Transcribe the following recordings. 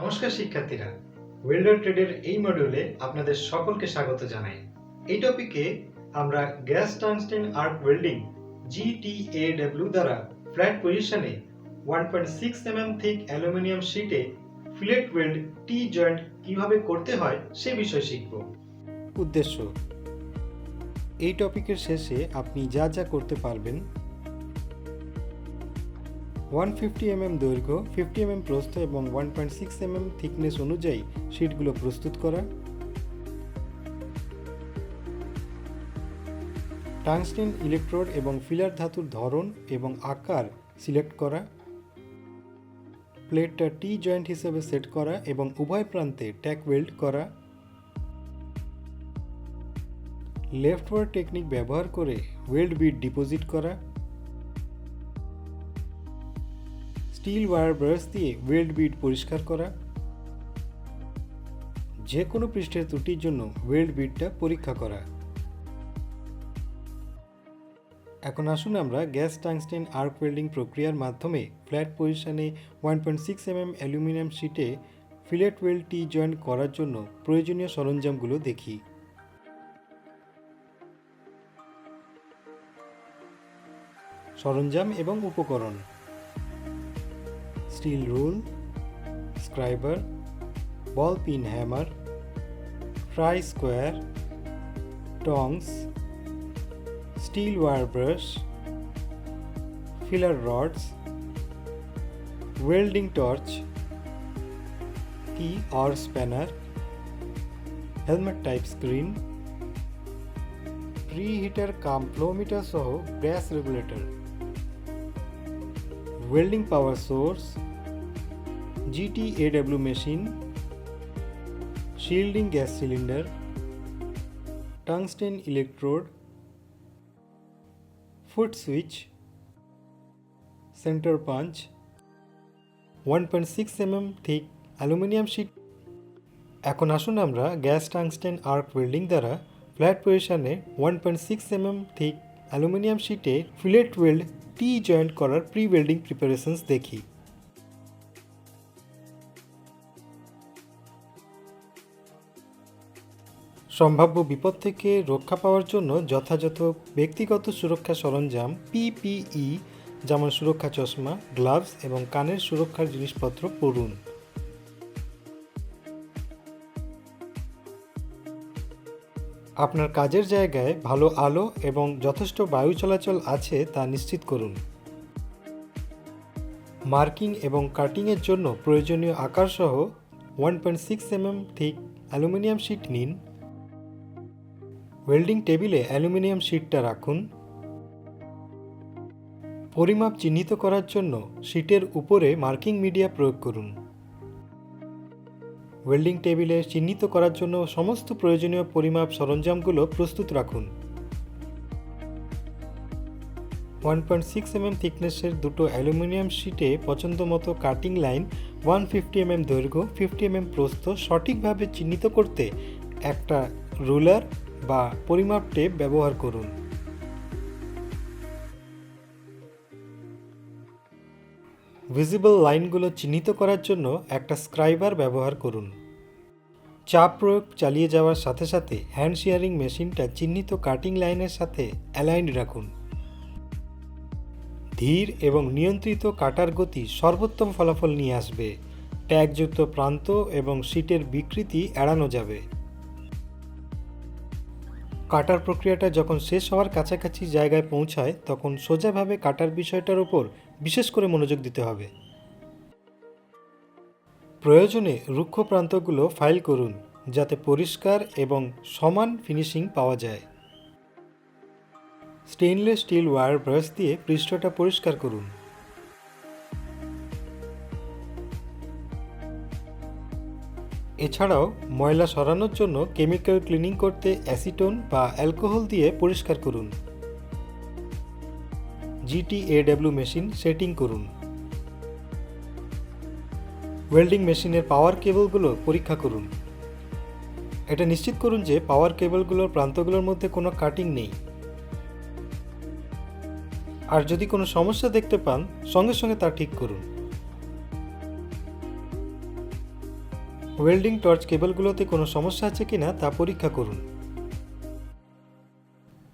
নমস্কার শিক্ষার্থীরা, ওয়েল্ডার ট্রেডের এই মডিউলে আপনাদের সকলকে স্বাগত জানাই। এই টপিকে আমরা gas tungsten arc welding GTAW দ্বারা ফ্ল্যাট পজিশনে 1.6 mm থিক অ্যালুমিনিয়াম শীটে ফিলেট ওয়েল্ড টি জয়েন্ট কিভাবে করতে হয় সে বিষয় শিখব। উদ্দেশ্য: এই টপিকের শেষে আপনি যা যা করতে পারবেন: 150 mm দৈর্ঘ্য, 50 mm প্রস্থ এবং 1.6 mm থিকনেস অনুযায়ী শীটগুলো প্রস্তুত করা, টাংস্টেন ইলেকট্রোড এবং ফিলার ধাতুর ধরন এবং আকার সিলেক্ট করা, প্লেটটা টি জয়েন্ট হিসেবে সেট করা এবং উভয় প্রান্তে ট্যাক ওয়েল্ড করা, লেফট ওয়ার্ড টেকনিক ব্যবহার করে ওয়েল্ড বিট ডিপোজিট করা, স্টিল ওয়্যার ব্রাশ দিয়ে ওয়েল্ড বিট পরিষ্কার করা, যে কোনো পৃষ্ঠের ত্রুটির জন্য ওয়েল্ড বিটটা পরীক্ষা করা। এখন আসুন আমরা গ্যাস টাংস্টেন আর্ক ওয়েল্ডিং প্রক্রিয়ার মাধ্যমে ফ্ল্যাট পজিশনে 1.6 mm অ্যালুমিনিয়াম শীটে ফিলেট ওয়েল্ড টি জয়েন্ট করার জন্য প্রয়োজনীয় সরঞ্জামগুলো দেখি। সরঞ্জাম এবং উপকরণ: steel rule, scriber, ball pin hammer, try square, tongs, steel wire brush, filler rods, welding torch, key or spanner, helmet type screen, preheater cum flowmeter সহ gas regulator, welding power source, GTAW machine, shielding gas cylinder, tungsten electrode, foot switch, centre punch, 1.6 mm thick aluminium sheet. এখন আসুন আমরা gas tungsten arc welding দ্বারা flat পজিশনে 1.6 mm thick aluminium শীটে fillet weld T joint করার pre welding preparations দেখি। সম্ভাব্য বিপদ থেকে রক্ষা পাওয়ার জন্য যথাযথ ব্যক্তিগত সুরক্ষা সরঞ্জাম PPE যেমন সুরক্ষা চশমা, গ্লাভস এবং কানের সুরক্ষার জিনিসপত্র পরুন। আপনার কাজের জায়গায় ভালো আলো এবং যথেষ্ট বায়ু চলাচল আছে তা নিশ্চিত করুন। মার্কিং এবং কাটিংয়ের জন্য প্রয়োজনীয় আকার সহ 1.6 mm থিক অ্যালুমিনিয়াম শীট নিন। ওয়েল্ডিং টেবিলে অ্যালুমিনিয়াম শীটটা রাখুন। পরিমাপ চিহ্নিত করার জন্য শীটের উপরে মার্কিং মিডিয়া প্রয়োগ করুন। ওয়েল্ডিং টেবিলে চিহ্নিত করার জন্য সমস্ত প্রয়োজনীয় পরিমাপ সরঞ্জামগুলো প্রস্তুত রাখুন। 1.6 mm থিকনেসের দুটো অ্যালুমিনিয়াম শীটে পছন্দমতো কাটিং লাইন 150 mm দৈর্ঘ্য, 50 mm প্রস্থ সঠিকভাবে চিহ্নিত করতে একটা রুলার বা পরিমাপ টেপ ব্যবহার করুন। ভিজিবল লাইনগুলো চিহ্নিত করার জন্য একটা স্ক্রাইবার ব্যবহার করুন। চাপ প্রয়োগ চালিয়ে যাওয়ার সাথে সাথে হ্যান্ড শিয়ারিং মেশিনটা চিহ্নিত কাটিং লাইনের সাথে অ্যালাইন্ড রাখুন। ধীর এবং নিয়ন্ত্রিত কাটার গতি সর্বোত্তম ফলাফল নিয়ে আসবে। ট্যাগযুক্ত প্রান্ত এবং শীটের বিকৃতি এড়ানো যাবে। কাটার প্রক্রিয়াটা যখন শেষ হওয়ার কাছাকাছি জায়গায় পৌঁছায় তখন সোজাভাবে কাটার বিষয়টার উপর বিশেষ করে মনোযোগ দিতে হবে। প্রয়োজনে রুক্ষ প্রান্তগুলো ফাইল করুন যাতে পরিষ্কার এবং সমান ফিনিশিং পাওয়া যায়। স্টেইনলেস স্টিল ওয়্যার ব্রাশ দিয়ে পৃষ্ঠটা পরিষ্কার করুন। এছাড়াও ময়লা সরানোর জন্য কেমিক্যাল ক্লিনিং করতে অ্যাসিটোন বা অ্যালকোহল দিয়ে পরিষ্কার করুন। GTAW মেশিন সেটিং করুন। ওয়েল্ডিং মেশিনের পাওয়ার কেবলগুলো পরীক্ষা করুন। এটা নিশ্চিত করুন যে পাওয়ার কেবলগুলোর প্রান্তগুলোর মধ্যে কোনো কাটিং নেই। আর যদি কোনো সমস্যা দেখতে পান সঙ্গে সঙ্গে তা ঠিক করুন। ওয়েল্ডিং টর্চ কেবলগুলোতে কোনো সমস্যা আছে কিনা তা পরীক্ষা করুন।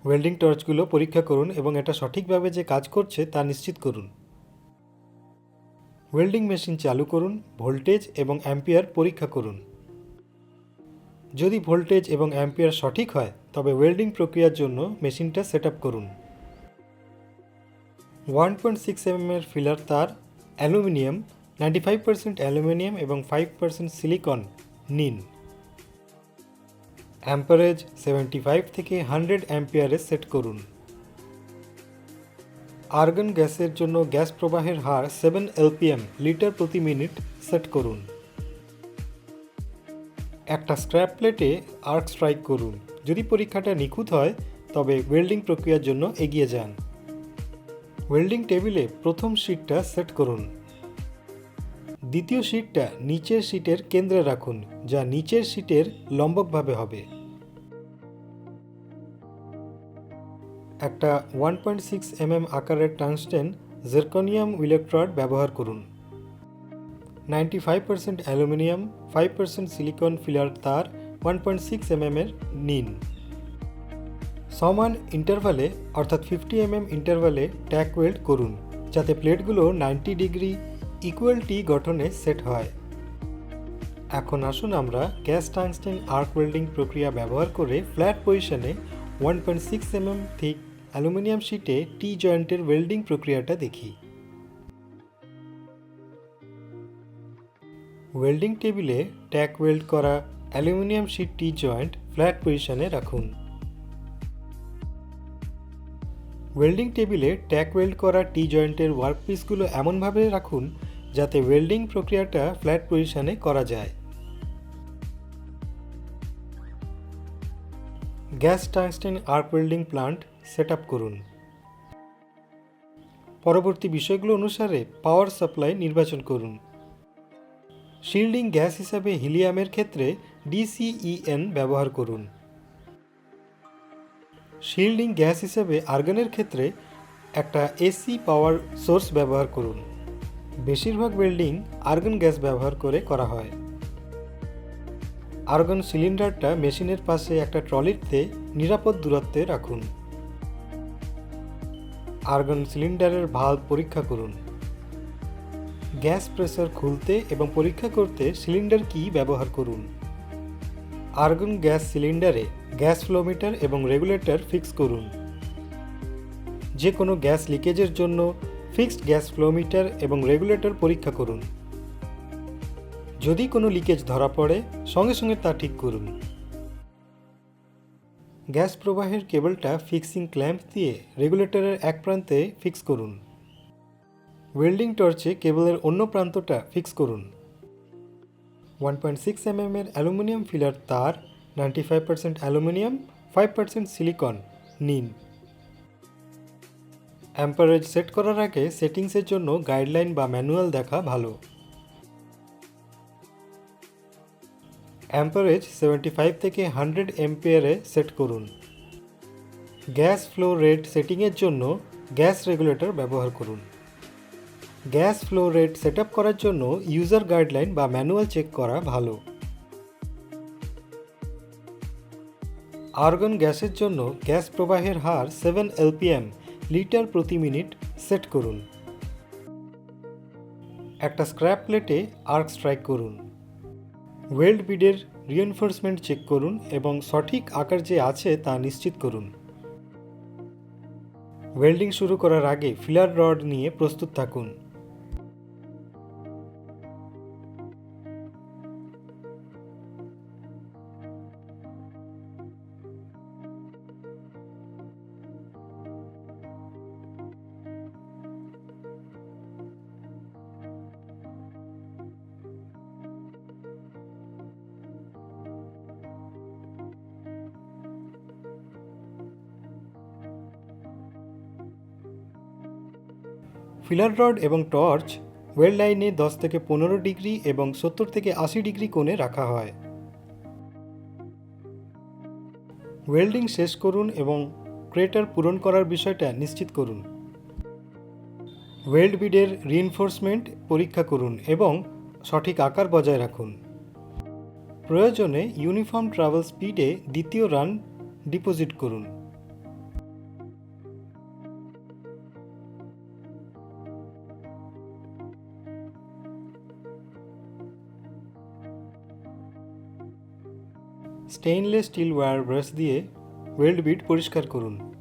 ওয়েল্ডিং টর্চগুলো পরীক্ষা করুন এবং এটা সঠিকভাবে যে কাজ করছে তা নিশ্চিত করুন। ওয়েল্ডিং মেশিন চালু করুন, ভোল্টেজ এবং অ্যাম্পিয়ার পরীক্ষা করুন। যদি ভোল্টেজ এবং অ্যাম্পিয়ার সঠিক হয় তবে ওয়েল্ডিং প্রক্রিয়ার জন্য মেশিনটা সেট আপ করুন। 1.6 mm এর ফিলার তার, অ্যালুমিনিয়াম, 95% অ্যালুমিনিয়াম এবং 5% সিলিকন নিন। অ্যাম্পারেজ 75 থেকে 100 অ্যাম্পিয়ারে সেট করুন। আর্গন গ্যাসের জন্য গ্যাস প্রবাহের হার 7 LPM লিটার প্রতি মিনিট সেট করুন। একটা স্ক্র্যাপ প্লেটে আর্ক স্ট্রাইক করুন। যদি পরীক্ষাটা নিখুঁত হয় তবে ওয়েল্ডিং প্রক্রিয়ার জন্য এগিয়ে যান। ওয়েল্ডিং টেবিলে প্রথম শীটটা সেট করুন। দ্বিতীয় শীটটা নিচের শীটের কেন্দ্রে রাখুন, যা নিচের শীটের লম্বকভাবে হবে। একটা 1.6 mm আকারের টাংস্টেন জিরকনিয়াম ইলেকট্রোড ব্যবহার করুন। 95% অ্যালুমিনিয়াম, 5% সিলিকন ফিলার তার 1.6 mm এর নিন। সমান ইন্টারভালে অর্থাৎ 50 mm ইন্টারভালে ট্যাক ওয়েল্ড করুন, যাতে প্লেটগুলো 90 ডিগ্রি ইকুয়াল টি গঠনে সেট হয়। এখন আসুন আমরা গ্যাস টাংস্টেন আর্ক ওয়েল্ডিং প্রক্রিয়া ব্যবহার করে ফ্ল্যাট পজিশনে 1.6 mm থিক অ্যালুমিনিয়াম শীটে টি জয়েন্টের ওয়েল্ডিং প্রক্রিয়াটা দেখি। ওয়েল্ডিং টেবিলে ট্যাক ওয়েল্ড করা অ্যালুমিনিয়াম শীট টি জয়েন্ট ফ্ল্যাট পজিশনে রাখুন। ওয়েল্ডিং টেবিলে ট্যাক ওয়েল্ড করা টি জয়েন্টের ওয়ার্কপিসগুলো এমনভাবে রাখুন যাতে ওয়েল্ডিং প্রক্রিয়াটা ফ্ল্যাট পজিশনে করা যায়। Gas tungsten arc welding plant set up করুন। পরবর্তী বিষয়গুলো অনুসারে পাওয়ার সাপ্লাই নির্বাচন করুন। শিল্ডিং গ্যাস হিসাবে হিলিয়ামের ক্ষেত্রে DCEN ব্যবহার করুন। শিল্ডিং গ্যাস হিসেবে আর্গনের ক্ষেত্রে একটা AC পাওয়ার সোর্স ব্যবহার করুন। বেশিরভাগ ওয়েল্ডিং আর্গন গ্যাস ব্যবহার করে করা হয়। আর্গন সিলিন্ডারটা মেশিনের পাশে একটা ট্রলিতে নিরাপদ দূরত্বে রাখুন। আর্গন সিলিন্ডারের ভালভ পরীক্ষা করুন। গ্যাস প্রেসার খুলতে এবং পরীক্ষা করতে সিলিন্ডার কি ব্যবহার করুন। আর্গন গ্যাস সিলিন্ডারে গ্যাস ফ্লোমিটার এবং রেগুলেটর ফিক্স করুন। যে কোনো গ্যাস লিকেজের জন্য ফিক্সড গ্যাস ফ্লোমিটার এবং রেগুলেটর পরীক্ষা করুন। যদি কোনো লিকেজ ধরা পড়ে সঙ্গে সঙ্গে তা ঠিক করুন। গ্যাস প্রবাহের কেবলটা ফিক্সিং ক্ল্যাম্প দিয়ে রেগুলেটরের এক প্রান্তে ফিক্স করুন। ওয়েল্ডিং টর্চে কেবলের অন্য প্রান্তটা ফিক্স করুন। 1.6 mm এর অ্যালুমিনিয়াম ফিলার তার, 95% অ্যালুমিনিয়াম, 5% সিলিকন নিন। অ্যাম্পারেজ সেট করার আগে সেটিংসের জন্য গাইডলাইন বা ম্যানুয়াল দেখা ভালো। অ্যাম্পারেজ 75 থেকে 100 অ্যাম্পিয়ারে সেট করুন। গ্যাস ফ্লো রেট সেটিংয়ের জন্য গ্যাস রেগুলেটর ব্যবহার করুন। Gas flow rate set up করার জন্য ইউজার গাইডলাইন বা ম্যানুয়াল চেক করা ভালো। আর্গন গ্যাসের জন্য গ্যাস প্রবাহের হার 7 LPM লিটার প্রতি মিনিট সেট করুন। একটা স্ক্র্যাপ প্লেটে আর্ক স্ট্রাইক করুন। ওয়েল্ড বিডের রিএনফোর্সমেন্ট চেক করুন এবং সঠিক আকার যে আছে তা নিশ্চিত করুন। ওয়েল্ডিং শুরু করার আগে ফিলার রড নিয়ে প্রস্তুত থাকুন। ফিলার রড এবং টর্চ ওয়েল্ড লাইনে 10 থেকে 15 ডিগ্রি এবং 70 থেকে 80 ডিগ্রি কোণে রাখা হয়। ওয়েল্ডিং শেষ করুন এবং ক্রেটার পূরণ করার বিষয়টা নিশ্চিত করুন। ওয়েল্ড বিডের রিইনফোর্সমেন্ট পরীক্ষা করুন এবং সঠিক আকার বজায় রাখুন। প্রয়োজনে ইউনিফর্ম ট্রাভেল স্পিডে দ্বিতীয় রান ডিপোজিট করুন। স্টেইনলেস স্টিল ওয়্যার ব্রাশ দিয়ে ওয়েল্ড বিট পরিষ্কার করুন।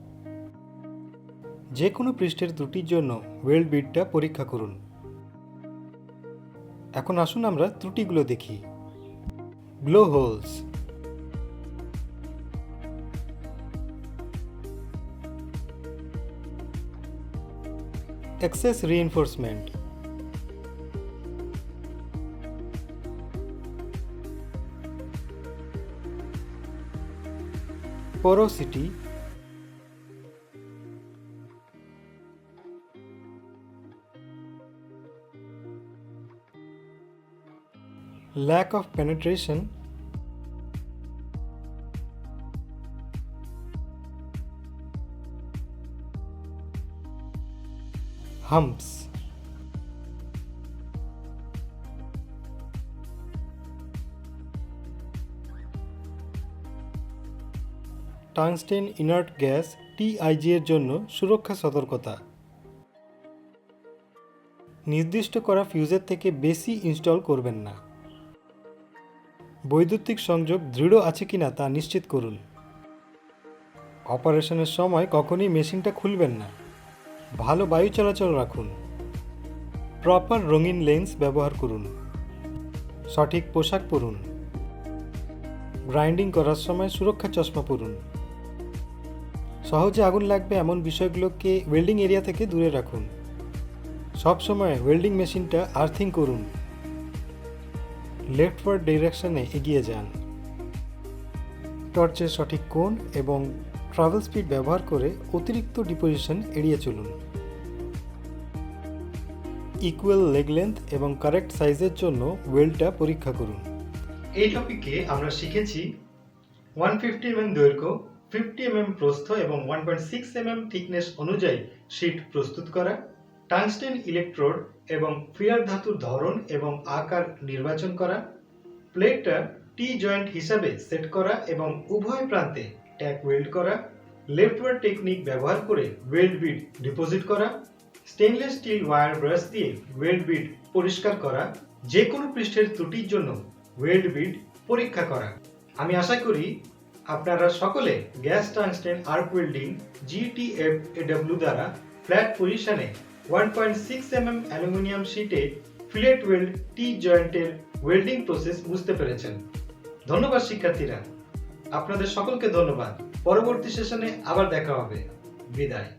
যে কোনো পৃষ্ঠের ত্রুটির জন্য ওয়েল্ড বিটটা পরীক্ষা করুন। এখন আসুন আমরা ত্রুটিগুলো দেখি। Blow holes, excess reinforcement, porosity, lack of penetration, humps, tungsten inert gas TIG এর জন্য সুরক্ষা সতর্কতা। নির্দিষ্ট করা ফিউজের থেকে বেশি ইনস্টল করবেন না। বৈদ্যুতিক সংযোগ দৃঢ় আছে কিনা তা নিশ্চিত করুন। অপারেশনের সময় কখনই মেশিনটা খুলবেন না। ভালো বায়ু চলাচল রাখুন। প্রপার রঙিন লেন্স ব্যবহার করুন। সঠিক পোশাক পরুন। গ্রাইন্ডিং করার সময় সুরক্ষা চশমা পরুন। সহজে আগুন লাগবে এমন বিষয়গুলোকে ওয়েল্ডিং এরিয়া থেকে দূরে রাখুন। সবসময় ওয়েল্ডিং মেশিনটা আর্থিং করুন। লেফটওয়ার্ড ডিরেকশনে এগিয়ে যান। টর্চের সঠিক কোণ এবং ট্রাভেল স্পিড ব্যবহার করে অতিরিক্ত ডিপোজিশন এড়িয়ে চলুন। ইকুয়াল লেগ লেন্থ এবং কারেক্ট সাইজের জন্য ওয়েল্ডটা পরীক্ষা করুন। এই টপিকে আমরা শিখেছি 150 mm দৈর্ঘ্য, 50 mm প্রস্থ এবং 1.6 mm থিকনেস অনুযায়ী শীট প্রস্তুত করা, টাংস্টেন ইলেকট্রোড এবং ফিলার ধাতুর ধরন এবং আকার নির্বাচন করা, প্লেটটা টি জয়েন্ট হিসাবে সেট করা এবং উভয় প্রান্তে ট্যাক ওয়েল্ড করা, লেফটওয়ার্ড টেকনিক ব্যবহার করে ওয়েল্ড বিট ডিপোজিট করা, স্টেইনলেস স্টিল ওয়্যার ব্রাশ দিয়ে ওয়েল্ড বিট পরিষ্কার করা, যে কোনো পৃষ্ঠের ত্রুটির জন্য ওয়েল্ড বিট পরীক্ষা করা। আমি আশা করি আপনারা সকলে gas tungsten arc welding GTAW দ্বারা ফ্ল্যাট পজিশনে 1.6 mm অ্যালুমিনিয়াম শীটে ফিলেট ওয়েল্ড টি জয়েন্টের ওয়েল্ডিং প্রসেস বুঝতে পেরেছেন। ধন্যবাদ শিক্ষার্থীরা, আপনাদের সকলকে ধন্যবাদ। পরবর্তী সেশনে আবার দেখা হবে। বিদায়।